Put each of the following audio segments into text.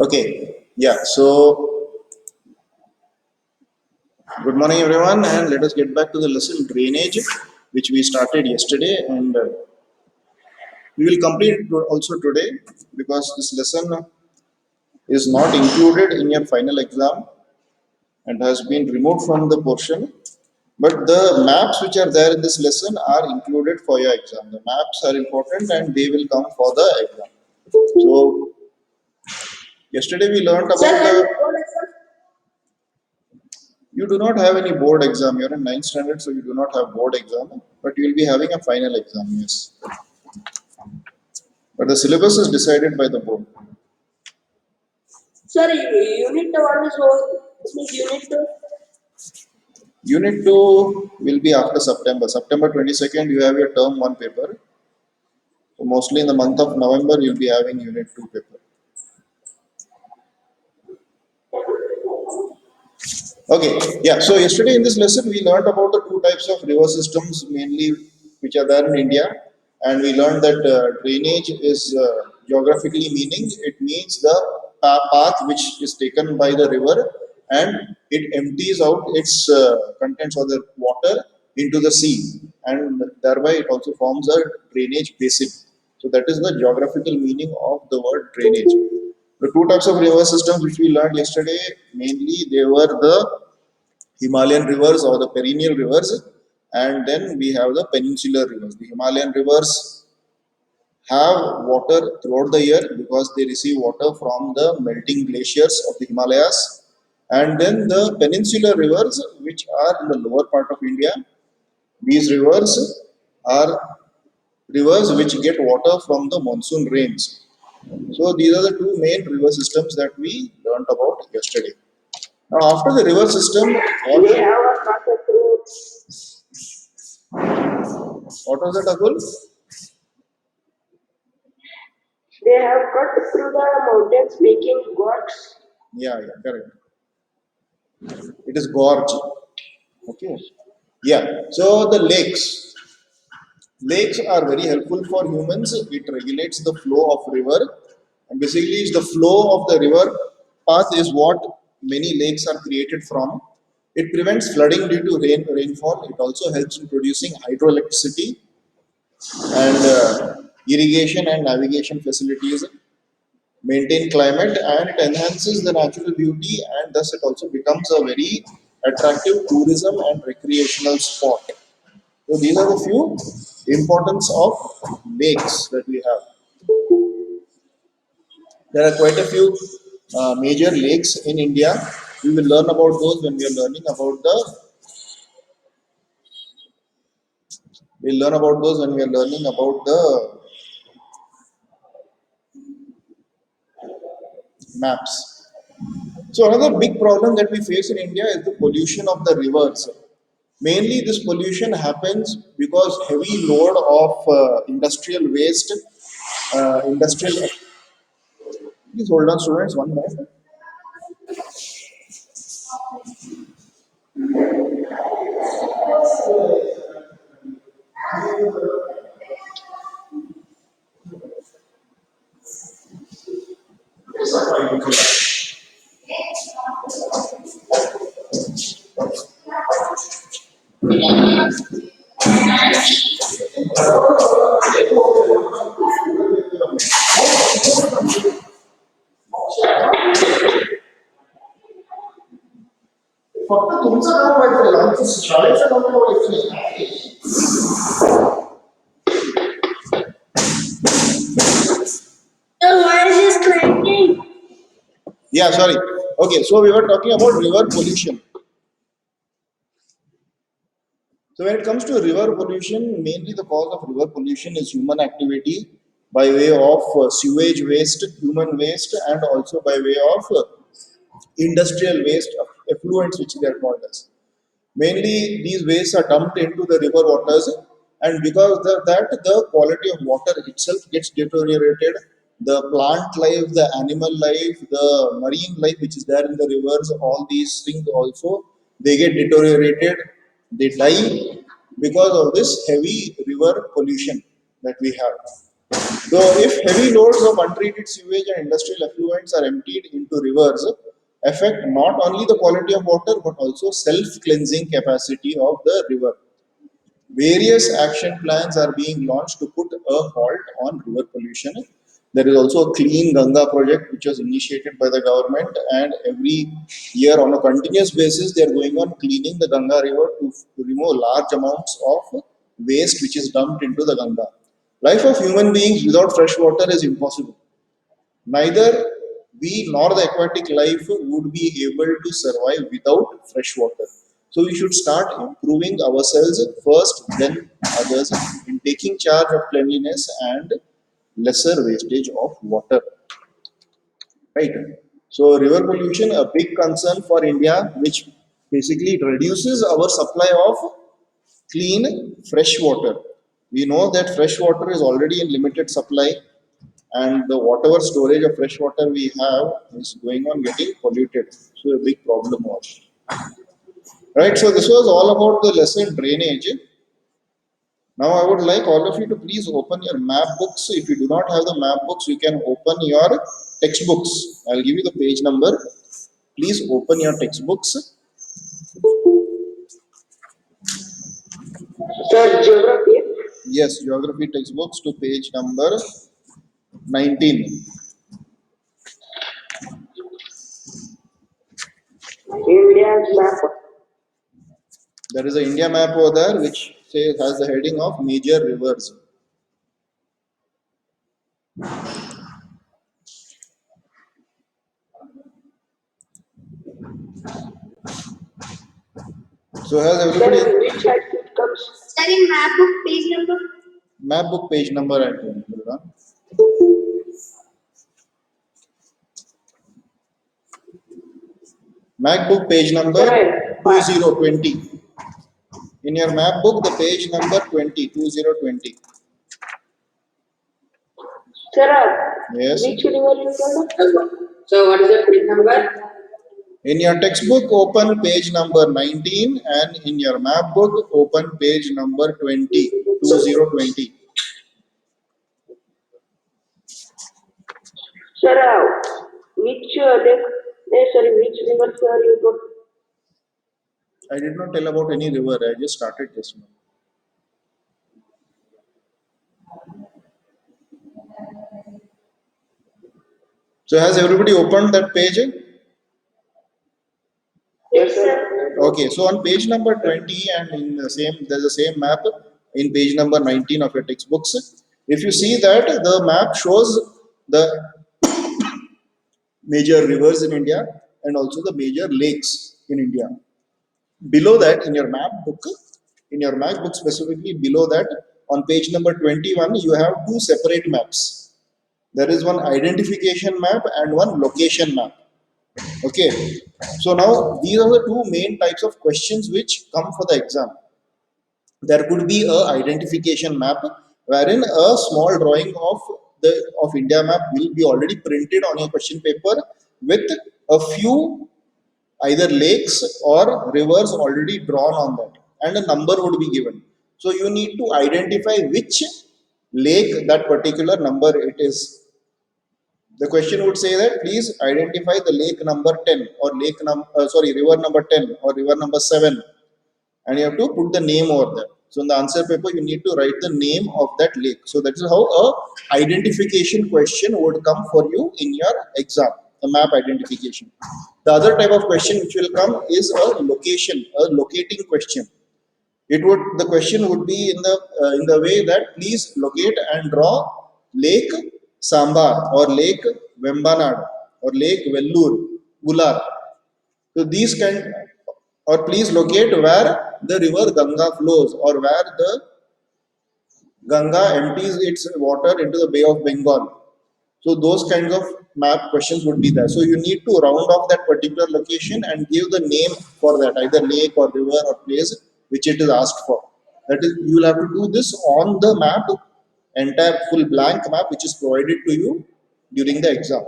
Okay, yeah, so good morning everyone, and let us get back to the lesson drainage, which we started yesterday, and we will complete it also today because this lesson is not included in your final exam and has been removed from the portion. But the maps which are there in this lesson are included for your exam. The maps are important and they will come for the exam. So, yesterday we learned about you do not have any board exam. You're in ninth standard, so you do not have board exam, but you will be having a final exam, yes. But the syllabus is decided by the board. Sorry, unit one is what? This means unit two. Unit 2 will be after September. September 22nd, you have your term 1 paper. So mostly in the month of November, you'll be having Unit 2 paper. Okay, yeah. So yesterday in this lesson, we learned about the two types of river systems, mainly which are there in India, and we learned that drainage is geographically meaning it means the path which is taken by the river, and it empties out its contents or the water into the sea, and thereby it also forms a drainage basin. So that is the geographical meaning of the word drainage. The two types of river systems which we learned yesterday, mainly they were the Himalayan rivers or the perennial rivers, and then we have the peninsular rivers. The Himalayan rivers have water throughout the year because they receive water from the melting glaciers of the Himalayas, and then the peninsular rivers, which are in the lower part of India, these rivers are rivers which get water from the monsoon rains. So these are the two main river systems that we learnt about yesterday. Now, after the river system, They have a cut through. what was that, Akul? They have cut through the mountains, making gorges. Yeah, yeah, correct. It is gorge. Okay. Yeah. So the lakes. Lakes are very helpful for humans. It regulates the flow of river. And basically, the flow of the river path is what many lakes are created from. It prevents flooding due to rainfall. It also helps in producing hydroelectricity and irrigation and navigation facilities, maintain climate, and it enhances the natural beauty, and thus it also becomes a very attractive tourism and recreational spot. So these are the few importance of lakes that we have. There are quite a few major lakes in India. We will learn about those when we are learning about the we'll learn about those when we are learning about the maps. So another big problem that we face in India is the pollution of the rivers. Mainly, this pollution happens because heavy load of industrial waste, industrial. Please hold on, students, 1 minute. फक्त तुमचं नाव माहिती आमचं शाळेचं नाव नाही माहिती. Why is this clanking? Yeah, sorry. Okay, so we were talking about river pollution. So when it comes to river pollution, mainly the cause of river pollution is human activity by way of sewage waste, human waste, and also by way of industrial waste, effluents, which they are called as. Mainly, these wastes are dumped into the river waters, and because of that, the quality of water itself gets deteriorated. The plant life, the animal life, the marine life, which is there in the rivers, all these things also they get deteriorated. They die because of this heavy river pollution that we have. So, if heavy loads of untreated sewage and industrial effluents are emptied into rivers, affect not only the quality of water but also self-cleansing capacity of the river. Various action plans are being launched to put a halt on river pollution. There is also a Clean Ganga project which was initiated by the government, and every year on a continuous basis they are going on cleaning the Ganga river to remove large amounts of waste which is dumped into the Ganga. Life of human beings without fresh water is impossible. Neither we nor the aquatic life would be able to survive without fresh water. So we should start improving ourselves first, then others, in taking charge of cleanliness and lesser wastage of water. Right. So river pollution, a big concern for India, which basically reduces our supply of clean fresh water. We know that fresh water is already in limited supply, and the whatever storage of fresh water we have is going on getting polluted. So a big problem was. Right. So this was all about the lesson drainage. Now I would like all of you to please open your map books. If you do not have the map books, you can open your textbooks. I'll give you the page number. Please open your textbooks. Sir, geography, Yes, geography textbooks to page number 19. India's map. There is an India map over there which says has the heading of major rivers. So has Sir, everybody in which side it comes? Sir, in map book page number. map book page number at home? Hold on. MacBook page number Sir, 2020. In your map book, the page number 20. sir, Yes. which river you told? So what is the page number? In your textbook, open page number 19, and in your map book, open page number 20. Sir, which lake? Sorry, which river sir you told? I did not tell about any river, I just started just now. So has everybody opened that page? Yes, sir. Okay, so on page number 20 and in the same, there's the same map in page number 19 of your textbooks. If you see that the map shows the major rivers in India and also the major lakes in India. Below that, in your map book specifically below that, on page number 21, you have two separate maps. There is one identification map and one location map. Okay, so now these are the two main types of questions which come for the exam. There could be a identification map wherein a small drawing of India map will be already printed on your question paper with a few either lakes or rivers already drawn on that, and a number would be given. So you need to identify which lake that particular number it is. The question would say that please identify the lake number 10 or river number 10 or river number 7, and you have to put the name over there. So in the answer paper, you need to write the name of that lake. So that is how a identification question would come for you in your exam, the map identification. The other type of question which will come is a locating question. The question would be in the way that please locate and draw Lake Sambar or Lake Vembanad or Lake Vellur, Ular. So these can, or please locate where the river Ganga flows or where the Ganga empties its water into the Bay of Bengal. So those kinds of map questions would be there. So you need to round off that particular location and give the name for that, either lake or river or place which it is asked for. That is, you will have to do this on the map, entire full blank map which is provided to you during the exam.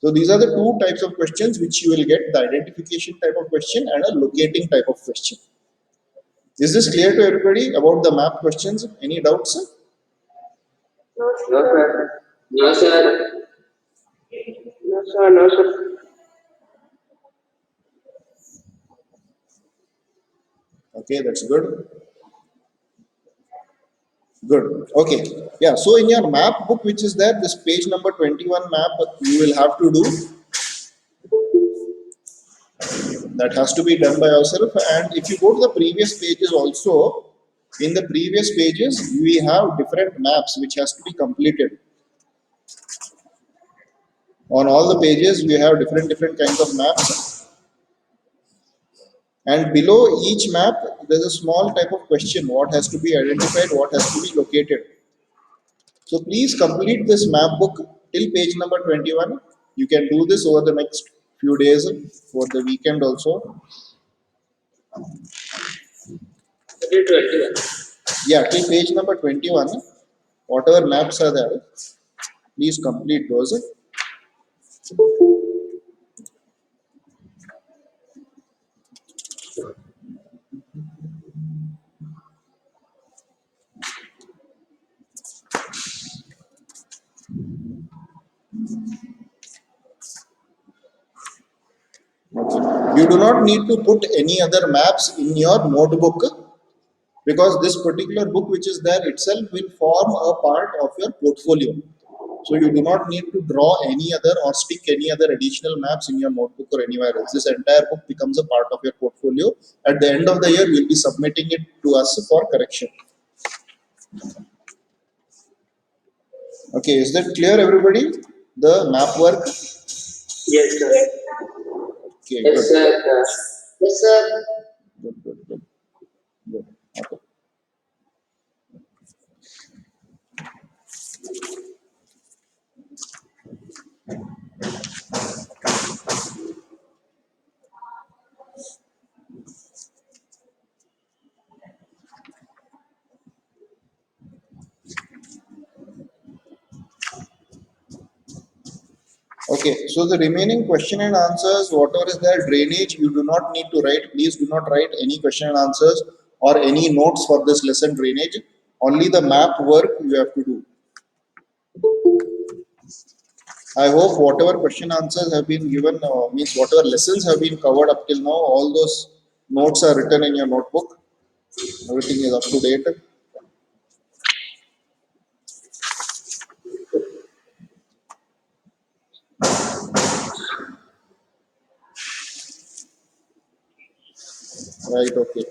So these are the two types of questions which you will get: the identification type of question and a locating type of question. Is this clear to everybody about the map questions? Any doubts? No, No, sir. sir. No, sir. No, sir. No, sir. Okay, that's good. Good. Okay. Yeah. So in your map book, which is there, this page number 21 map, you will have to do that has to be done by yourself. And if you go to the previous pages also, in the previous pages, we have different maps which has to be completed. On all the pages, we have different kinds of maps. And below each map, there's a small type of question. What has to be identified? What has to be located? So please complete this map book till page number 21. You can do this over the next few days for the weekend also. Until 21. Yeah, till page number 21. Whatever maps are there, please complete those. You do not need to put any other maps in your notebook because this particular book which is there itself will form a part of your portfolio. So you do not need to draw any other or stick any other additional maps in your notebook or anywhere else. This entire book becomes a part of your portfolio. At the end of the year, we'll be submitting it to us for correction. Okay, is that clear, everybody? The map work? Yes, sir. Yes, Okay, Yes, good. sir. Yes, sir. Good. Okay. Okay, so the remaining question and answers, whatever is there, drainage, you do not need to write. Please do not write any question and answers or any notes for this lesson drainage. Only the map work you have to do. I hope whatever question answers have been given, means whatever lessons have been covered up till now, all those notes are written in your notebook. Everything is up to date. Right, okay.